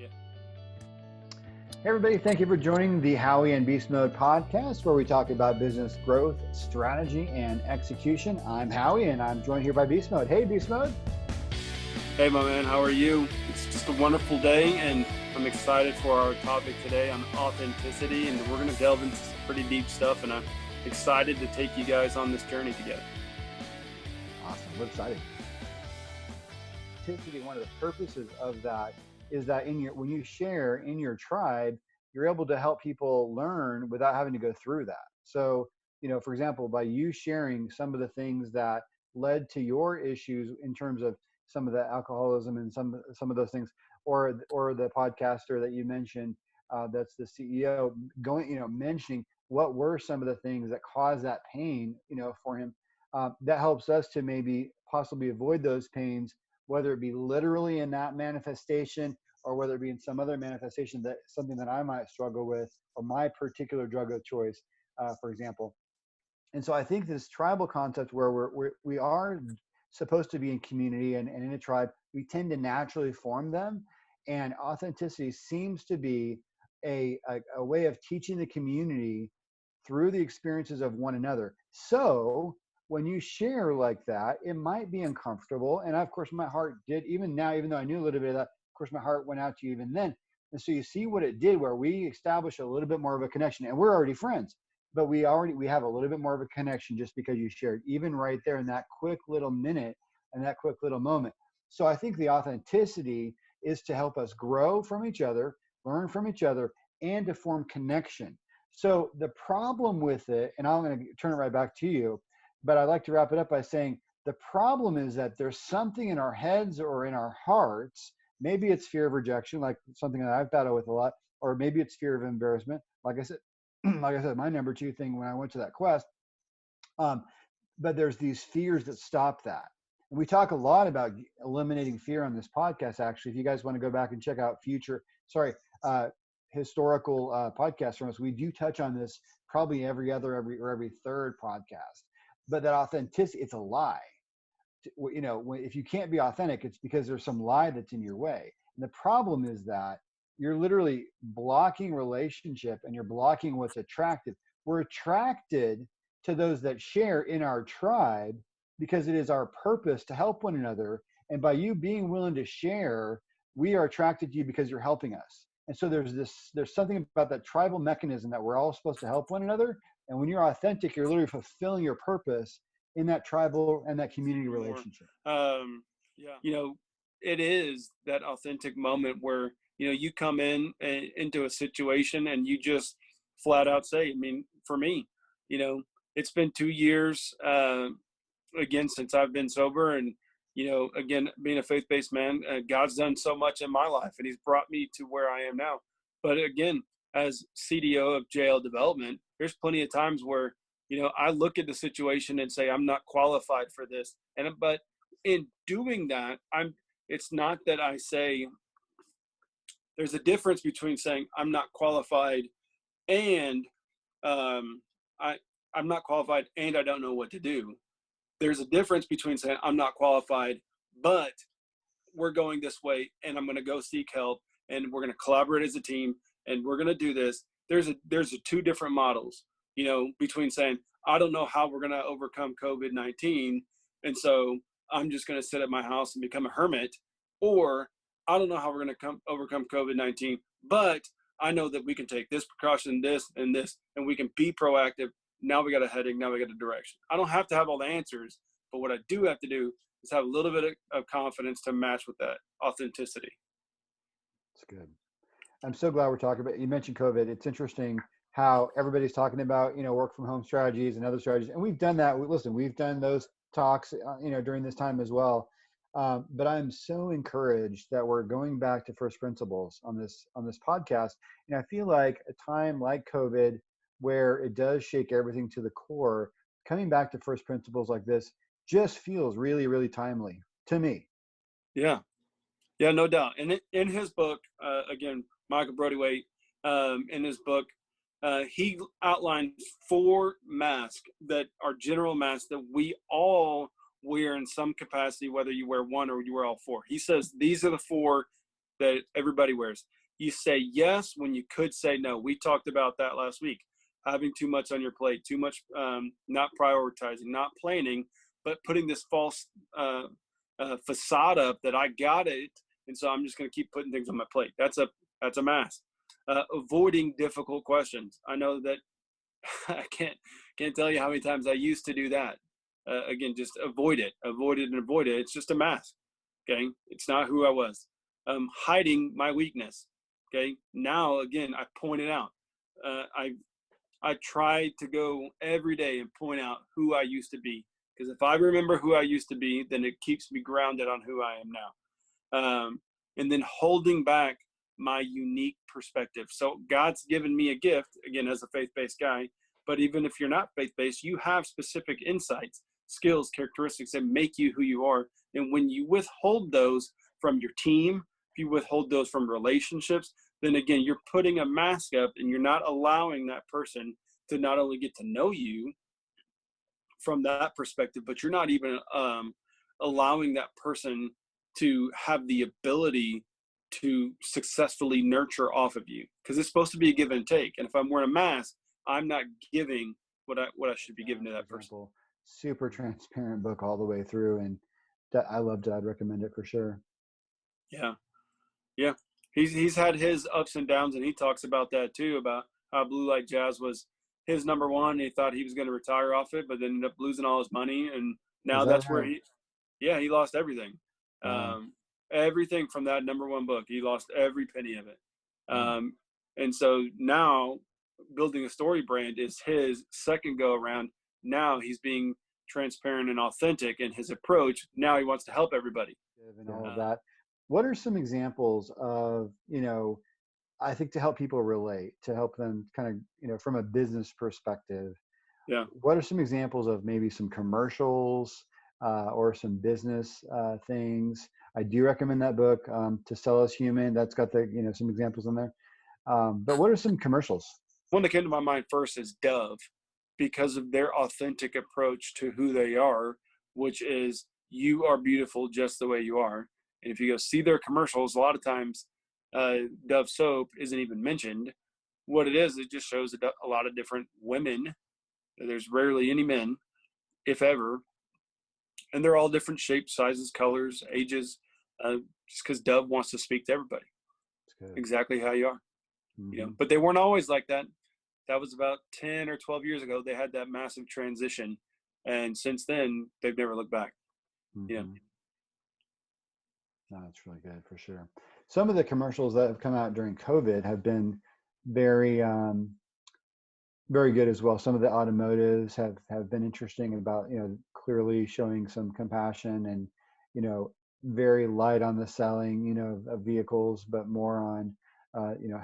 Yeah. Hey everybody, thank you for joining the Howie and Beastmode podcast, where we talk about business growth, strategy, and execution. I'm Howie, and I'm joined here by Beastmode. Hey, Beastmode. Hey, my man, how are you? It's just a wonderful day, and I'm excited for our topic today on authenticity, and we're going to delve into some pretty deep stuff, and I'm excited to take you guys on this journey together. Awesome, we're excited. Typically, one of the purposes of that is that when you share in your tribe, you're able to help people learn without having to go through that. So, for example, by you sharing some of the things that led to your issues in terms of some of the alcoholism and some of those things, or the podcaster that you mentioned, that's the CEO, mentioning what were some of the things that caused that pain, for him. That helps us to maybe possibly avoid those pains, whether it be literally in that manifestation or whether it be in some other manifestation, that something that I might struggle with, or my particular drug of choice, for example. And so I think this tribal concept, where we are supposed to be in community and in a tribe, we tend to naturally form them. And authenticity seems to be a way of teaching the community through the experiences of one another. So when you share like that, it might be uncomfortable. And of course, my heart did, even now, even though I knew a little bit of that, of course, my heart went out to you even then. And so you see what it did, where we established a little bit more of a connection, and we're already friends, but we have a little bit more of a connection just because you shared, even right there in that quick little minute and that quick little moment. So I think the authenticity is to help us grow from each other, learn from each other, and to form connection. So the problem with it, and I'm going to turn it right back to you, but I'd like to wrap it up by saying the problem is that there's something in our heads or in our hearts. Maybe it's fear of rejection, like something that I've battled with a lot, or maybe it's fear of embarrassment. Like I said, my number 2 thing when I went to that quest. But there's these fears that stop that. And we talk a lot about eliminating fear on this podcast. Actually, if you guys want to go back and check out historical podcasts from us, we do touch on this probably every third podcast. But that authenticity, it's a lie. If you can't be authentic, it's because there's some lie that's in your way. And the problem is that you're literally blocking relationship, and you're blocking what's attractive. We're attracted to those that share in our tribe because it is our purpose to help one another. And by you being willing to share, we are attracted to you because you're helping us. And so there's something about that tribal mechanism that we're all supposed to help one another. And when you're authentic, you're literally fulfilling your purpose in that tribal and that community relationship. It is that authentic moment where, you come into a situation and you just flat out say, for me, it's been 2 years, again, since I've been sober, and, again, being a faith-based man, God's done so much in my life, and he's brought me to where I am now. But again, as CDO of JL Development, there's plenty of times where, I look at the situation and say, I'm not qualified for this. But in doing that, it's not that I say, there's a difference between saying I'm not qualified and I'm not qualified and I don't know what to do. There's a difference between saying I'm not qualified, but we're going this way and I'm going to go seek help and we're going to collaborate as a team and we're going to do this. There's 2 different models, between saying, I don't know how we're going to overcome COVID-19. And so I'm just going to sit at my house and become a hermit, or I don't know how we're going to overcome COVID-19, but I know that we can take this precaution, this and this, and we can be proactive. Now we got a heading, now we got a direction. I don't have to have all the answers, but what I do have to do is have a little bit of confidence to match with that authenticity. That's good. I'm so glad we're talking about, you mentioned COVID. It's interesting how everybody's talking about, work from home strategies and other strategies. And we've done that. We've done those talks, during this time as well. But I'm so encouraged that we're going back to first principles on this podcast. And I feel like a time like COVID, where it does shake everything to the core, coming back to first principles like this just feels really, really timely to me. Yeah, no doubt. And in his book, again, Michael Brody-Waite, in his book, he outlined 4 masks that are general masks that we all wear in some capacity, whether you wear one or you wear all 4. He says these are the 4 that everybody wears. You say yes when you could say no. We talked about that last week. Having too much on your plate, too much, not prioritizing, not planning, but putting this false facade up that I got it, and so I'm just going to keep putting things on my plate. That's a mask. Avoiding difficult questions. I know that I can't tell you how many times I used to do that. Again, just avoid it. It's just a mask. Okay, it's not who I was. Hiding my weakness. Okay, now again, I point it out. I try to go every day and point out who I used to be, because if I remember who I used to be, then it keeps me grounded on who I am now. And then holding back my unique perspective. So God's given me a gift, again, as a faith-based guy, but even if you're not faith-based, you have specific insights, skills, characteristics that make you who you are. And when you withhold those from your team, if you withhold those from relationships, then again, you're putting a mask up and you're not allowing that person to not only get to know you from that perspective, but you're not even allowing that person to have the ability to successfully nurture off of you, because it's supposed to be a give and take. And if I'm wearing a mask, I'm not giving what I should be giving to that person. Super transparent book all the way through, and I loved it. I'd recommend it for sure. Yeah. He's had his ups and downs, and he talks about that too, about how Blue Light Jazz was his number one. He thought he was going to retire off it, but then ended up losing all his money, and now that's where he lost everything. Wow. Everything from that number one book, he lost every penny of it. Wow. And so now building a story brand is his second go around. Now he's being transparent and authentic in his approach. Now he wants to help everybody. And all of that. What are some examples of, I think to help people relate, to help them kind of, from a business perspective, what are some examples of maybe some commercials or some business things? I do recommend that book, To Sell Us Human. That's got the, some examples in there. But what are some commercials? One that came to my mind first is Dove, because of their authentic approach to who they are, which is, you are beautiful just the way you are. And if you go see their commercials, a lot of times Dove soap isn't even mentioned. What it is, it just shows a lot of different women. There's rarely any men, if ever. And they're all different shapes, sizes, colors, ages, just because Dove wants to speak to everybody exactly how you are. Mm-hmm. But they weren't always like that. That was about 10 or 12 years ago. They had that massive transition. And since then, they've never looked back. Mm-hmm. No, that's really good for sure. Some of the commercials that have come out during COVID have been very, very good as well. Some of the automotives have been interesting about, clearly showing some compassion and, very light on the selling, of vehicles, but more on,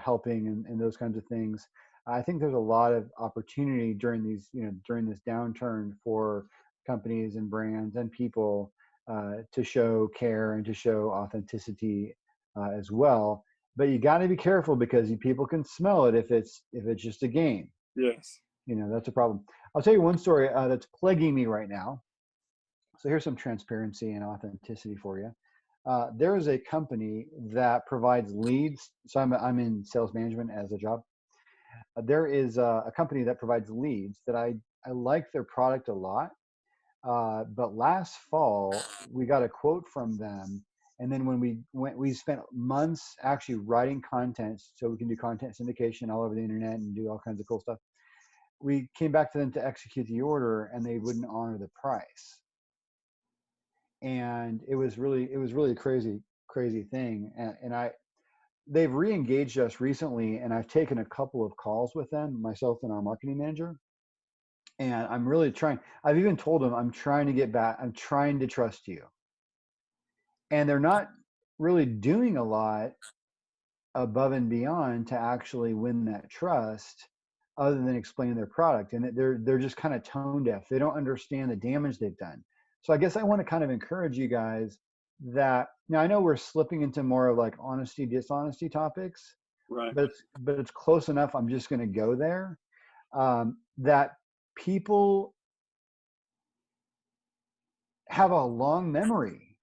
helping and those kinds of things. I think there's a lot of opportunity during these, during this downturn for companies and brands and people to show care and to show authenticity as well. But you got to be careful, because people can smell it if it's just a game. Yes. That's a problem. I'll tell you one story that's plaguing me right now. So here's some transparency and authenticity for you. There is a company that provides leads. So I'm in sales management as a job. There is a company that provides leads that I like their product a lot. But last fall, we got a quote from them. And then when we spent months actually writing content so we can do content syndication all over the internet and do all kinds of cool stuff. We came back to them to execute the order, and they wouldn't honor the price. And it was really a crazy thing. And they've re-engaged us recently, and I've taken a couple of calls with them, myself and our marketing manager. And I'm really trying. I've even told them I'm trying to get back. I'm trying to trust you. And they're not really doing a lot above and beyond to actually win that trust, other than explaining their product. And they're just kind of tone deaf. They don't understand the damage they've done. So I guess I want to kind of encourage you guys that, now I know we're slipping into more of like honesty, dishonesty topics, right? But it's close enough. I'm just going to go there. That people have a long memory.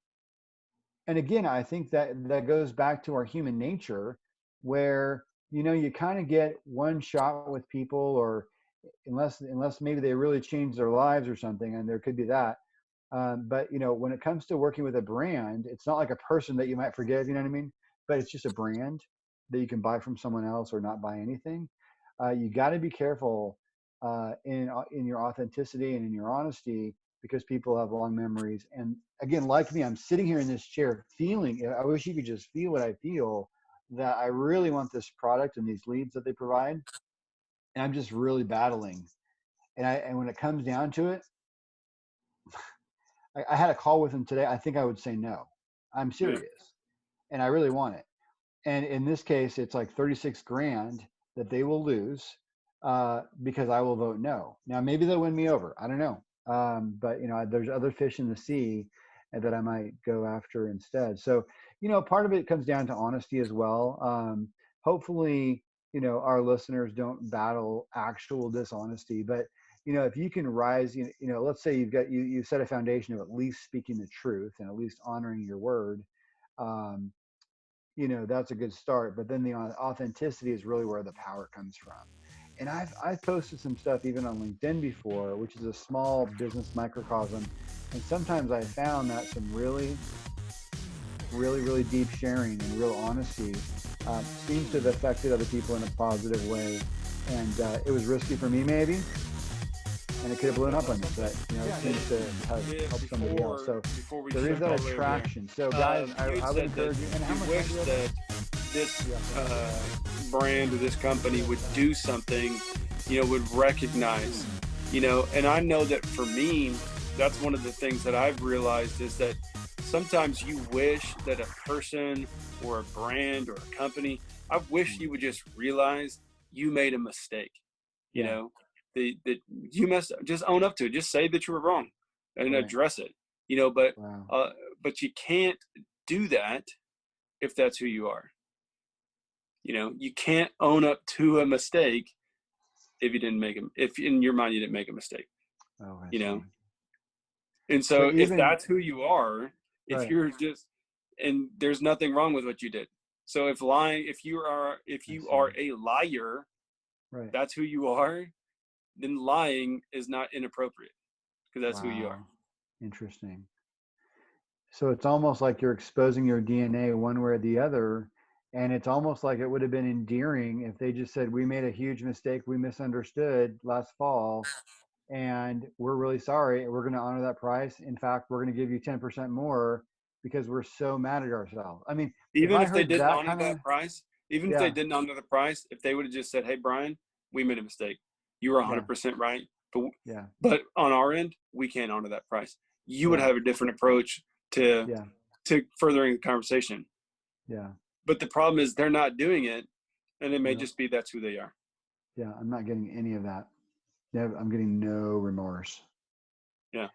And again, I think that that goes back to our human nature, where you kind of get one shot with people, or unless maybe they really change their lives or something, and there could be that. But when it comes to working with a brand, it's not like a person that you might forgive. You know what I mean? But it's just a brand that you can buy from someone else or not buy anything. You got to be careful in your authenticity and in your honesty, because people have long memories. And again, like me, I'm sitting here in this chair feeling. I wish you could just feel what I feel. That I really want this product and these leads that they provide, and I'm just really battling. And when it comes down to it, I had a call with them today. I think I would say no. I'm Yeah. serious, and I really want it. And in this case, it's like 36 grand that they will lose because I will vote no. Now, maybe they'll win me over. I don't know. But there's other fish in the sea that I might go after instead. So, part of it comes down to honesty as well. Hopefully, our listeners don't battle actual dishonesty, but if you can rise, let's say you set a foundation of at least speaking the truth and at least honoring your word. Um, that's a good start. But then the authenticity is really where the power comes from. And I've posted some stuff even on LinkedIn before, which is a small business microcosm. And sometimes I found that some really, really, really deep sharing and real honesty seems to have affected other people in a positive way. And it was risky for me, maybe, and it could have blown up on me, but it seems to have Yeah, helped somebody else. So before we there is shift that all the way over there, attraction. So guys, you had I would said that encourage you. And how you much time wish do you have that left? this Yeah. brand or this company would do something, would recognize, and I know that for me, that's one of the things that I've realized is that sometimes you wish that a person or a brand or a company, I wish you would just realize you made a mistake, you Yeah. know, that you messed up, just own up to it, just say that you were wrong and Right. address it, you know, but, Wow. uh, but you can't do that if that's who you are. You can't own up to a mistake if you didn't make them, if in your mind you didn't make a mistake, Oh, I you know? see. And So so if even that's who you are, if right. you're just, and there's nothing wrong with what you did. So if lying, if I you see. are a liar, Right. that's who you are, then lying is not inappropriate because that's who you are. Wow. Interesting. So it's almost like you're exposing your DNA one way or the other. And it's almost like it would have been endearing if they just said, we made a huge mistake. We misunderstood last fall, and we're really sorry. We're going to honor that price. In fact, we're going to give you 10% more because we're so mad at ourselves. I mean, if Even I if they heard didn't that honor kind of, that price, even if they yeah, didn't honor the price, if they would have just said, "Hey, Brian, we made a mistake. You were yeah, 100% right, but yeah, but on our end, we can't honor that price." You would right, have a different approach to yeah, furthering the conversation. yeah, But the problem is they're not doing it, and it may yeah, just be that's who they are. yeah. I'm not getting any of that. Yeah, I'm getting no remorse. Yeah.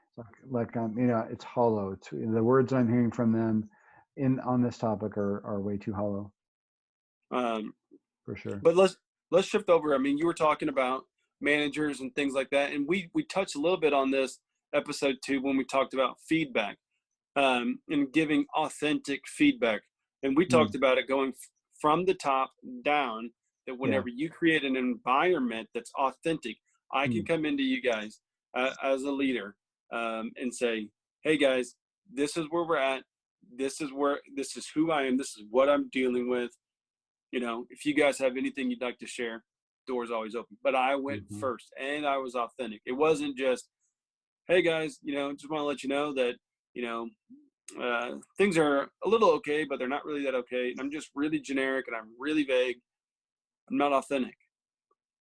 It's hollow. The words I'm hearing from them in on this topic are way too hollow Um, for sure. but let's shift over. I mean, you were talking about managers and things like that, and we touched a little bit on this episode 2 when we talked about feedback, and giving authentic feedback. And we Hmm. talked about it going from the top down, that Yeah. whenever you create an environment that's authentic, I Hmm. can come into you guys as a leader, and say, hey guys, this is where we're at. This is who I am. This is what I'm dealing with. If you guys have anything you'd like to share, doors always open. But I went Hmm. first and I was authentic. It wasn't just, hey guys, just want to let you know that, you know, things are a little okay, but they're not really that okay. And I'm just really generic and I'm really vague. I'm not authentic.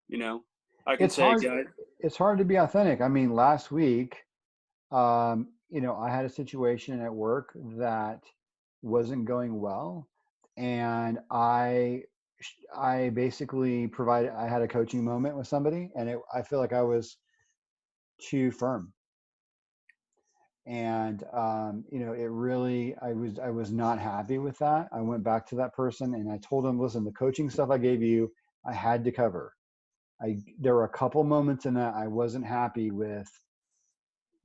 You know, I can It's say, hard. guys, It's hard to be authentic. I mean, last week, I had a situation at work that wasn't going well, and I basically provided. I had a coaching moment with somebody, and I feel like I was too firm. And it really, I was not happy with that. I went back to that person and I told him, listen, the coaching stuff I gave you, I had to cover. There were a couple moments in that I wasn't happy with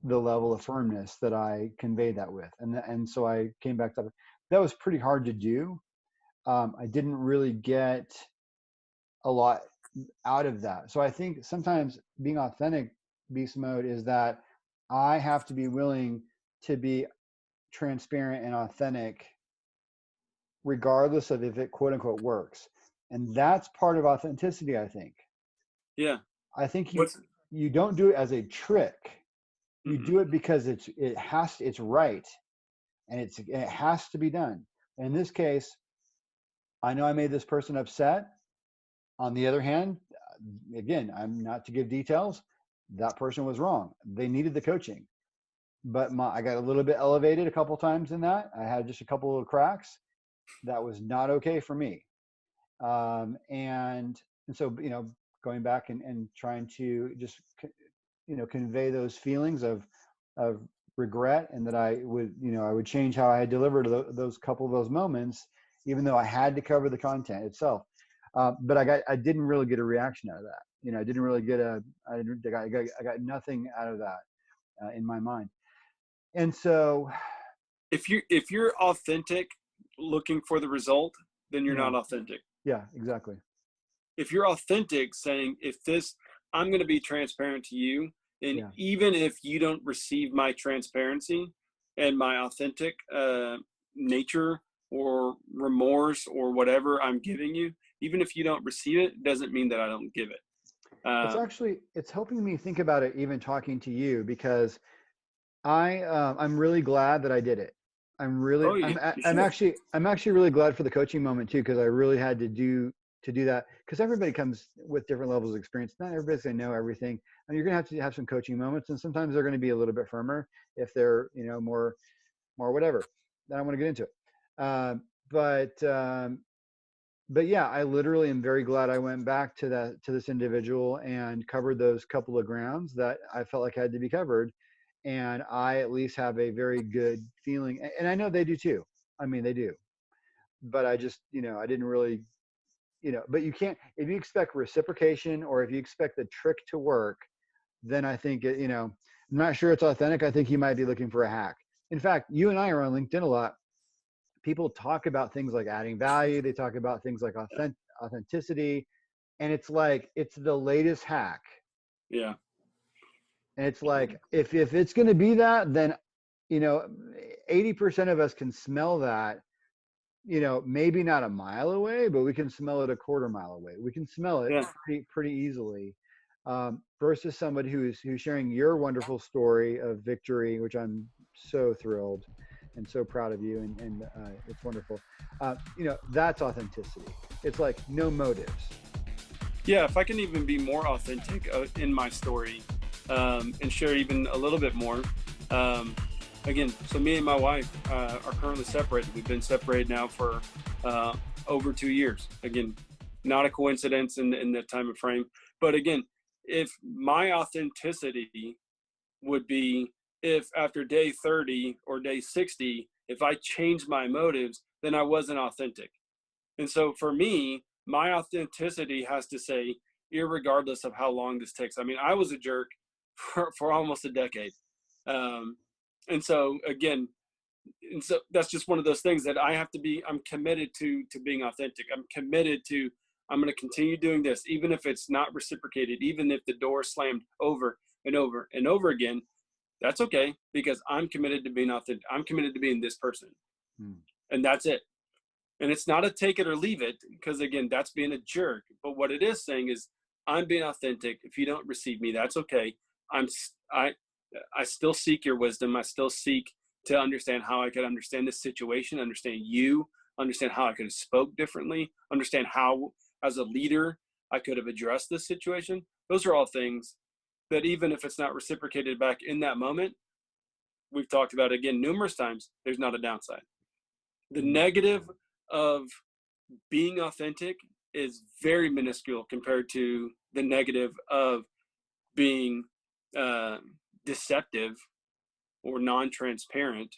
the level of firmness that I conveyed that with. And so I came back to that. that was pretty hard to do. I didn't really get a lot out of that. So I think sometimes being authentic, beast mode, is that I have to be willing to be transparent and authentic regardless of if it quote unquote works. And that's part of authenticity, I think. Yeah. I think What's you don't do it as a trick. You mm-mm. do it because it's right, and it has to be done. And in this case, I know I made this person upset. On the other hand, again, I'm not to give details. That person was wrong. They needed the coaching, but I got a little bit elevated a couple times in that. I had just a couple of cracks. That was not okay for me. And so, going back and trying to just convey those feelings of regret, and that I would change how I delivered those couple of those moments, even though I had to cover the content itself. But I didn't really get a reaction out of that. I didn't really get I got nothing out of that in my mind. And so, If you're authentic looking for the result, then you're yeah, not authentic. yeah, exactly. If you're authentic, saying, I'm going to be transparent to you, and Yeah, even if you don't receive my transparency and my authentic nature or remorse or whatever I'm giving you, even if you don't receive it, doesn't mean that I don't give it. it's helping me think about it, even talking to you, because I'm really glad that I did it. Oh, you should. I'm actually really glad for the coaching moment too, because I really had to do that, because everybody comes with different levels of experience. Not everybody's going to know everything, and you're going to have some coaching moments, and sometimes they're going to be a little bit firmer if they're more whatever. Then I want to get into it. Uh, but but yeah, I literally am very glad I went back to this individual and covered those couple of grounds that I felt like had to be covered, and I at least have a very good feeling, and I know they do too. I mean, they do, but I just I didn't really but you can't, if you expect reciprocation or if you expect the trick to work, then I think I'm not sure it's authentic. I think you might be looking for a hack. In fact, you and I are on LinkedIn a lot. People talk about things like adding value. They talk about things like authenticity, and it's like it's the latest hack. Yeah. And it's like if it's going to be that, then 80% of us can smell that, maybe not a mile away, but we can smell it a quarter mile away. We can smell it Yeah. pretty easily, versus somebody who's sharing your wonderful story of victory, which I'm so thrilled and so proud of you, and it's wonderful. That's authenticity. It's like no motives. Yeah. If I can even be more authentic in my story, and share even a little bit more. Again, so me and my wife are currently separated. We've been separated now for over 2 years. Again, not a coincidence in the time of frame. But again, if my authenticity would be, if after day 30 or day 60, if I changed my motives, then I wasn't authentic. And so for me, my authenticity has to say, irregardless of how long this takes. I mean, I was a jerk for almost a decade. Um, and so again, and so that's just one of those things that I have to be, I'm committed to being authentic. I'm committed to, I'm going to continue doing this, even if it's not reciprocated, even if the door slammed over and over and over again. That's okay, because I'm committed to being authentic. I'm committed to being this person. Hmm. And that's it. And it's not a take it or leave it, because again, that's being a jerk. But what it is saying is, I'm being authentic. If you don't receive me, that's okay. I'm I I still seek your wisdom. I still seek to understand how I could understand this situation, understand you, understand how I could have spoke differently, understand how as a leader I could have addressed this situation. Those are all things that, even if it's not reciprocated back in that moment, we've talked about again numerous times, there's not a downside. The Hmm. negative of being authentic is very minuscule compared to the negative of being uh, deceptive or non-transparent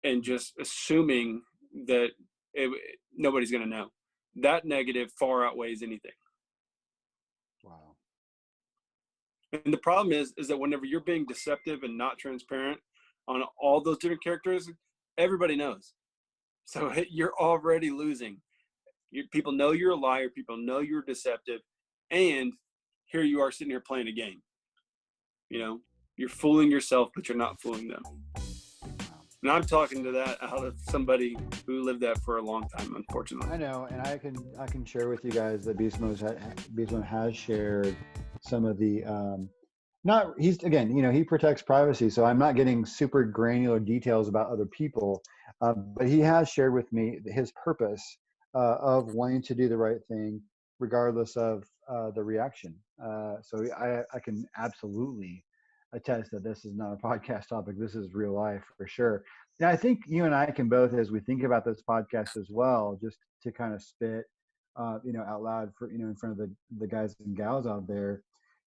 and just assuming that it, nobody's going to know. That negative far outweighs anything. Wow. And the problem is that whenever you're being deceptive and not transparent on all those different characters, everybody knows. So you're already losing. People know you're a liar. People know you're deceptive. And here you are sitting here playing a game. You know, you're fooling yourself, but you're not fooling them. And I'm talking to that out of somebody who lived that for a long time, unfortunately. I know, and I can share with you guys that Beastmode has shared some of the not he's again, you know, he protects privacy, so I'm not getting super granular details about other people, but he has shared with me his purpose of wanting to do the right thing regardless of the reaction. So I can absolutely attest that this is not a podcast topic. This is real life for sure. And I think you and I can both, as we think about this podcast as well, just to kind of spit, you know, out loud for, you know, in front of the guys and gals out there,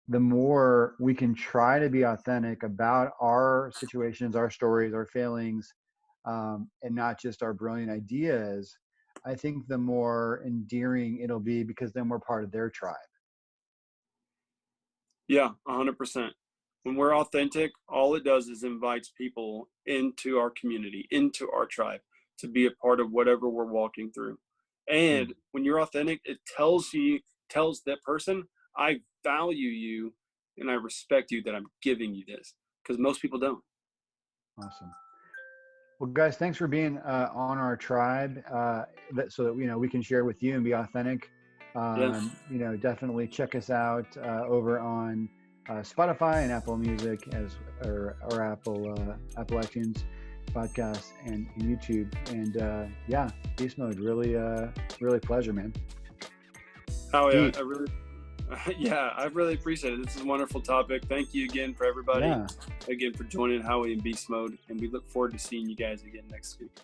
the more we can try to be authentic about our situations, our stories, our failings, and not just our brilliant ideas, I think the more endearing it'll be because then we're part of their tribe. Yeah, 100%. When we're authentic, all it does is invites people into our community, into our tribe, to be a part of whatever we're walking through. And when you're authentic, it tells that person, I value you and I respect you that I'm giving you this. Because most people don't. Awesome. Well, guys, thanks for being on our tribe, so that, you know, we can share with you and be authentic. Yeah. You know, definitely check us out over on Spotify and Apple Music or Apple iTunes podcasts and YouTube. And yeah, Beast Mode, really pleasure, man. Howie, I really appreciate it. This is a wonderful topic. Thank you again for everybody. Yeah. Again for joining Howie and Beast Mode, and we look forward to seeing you guys again next week.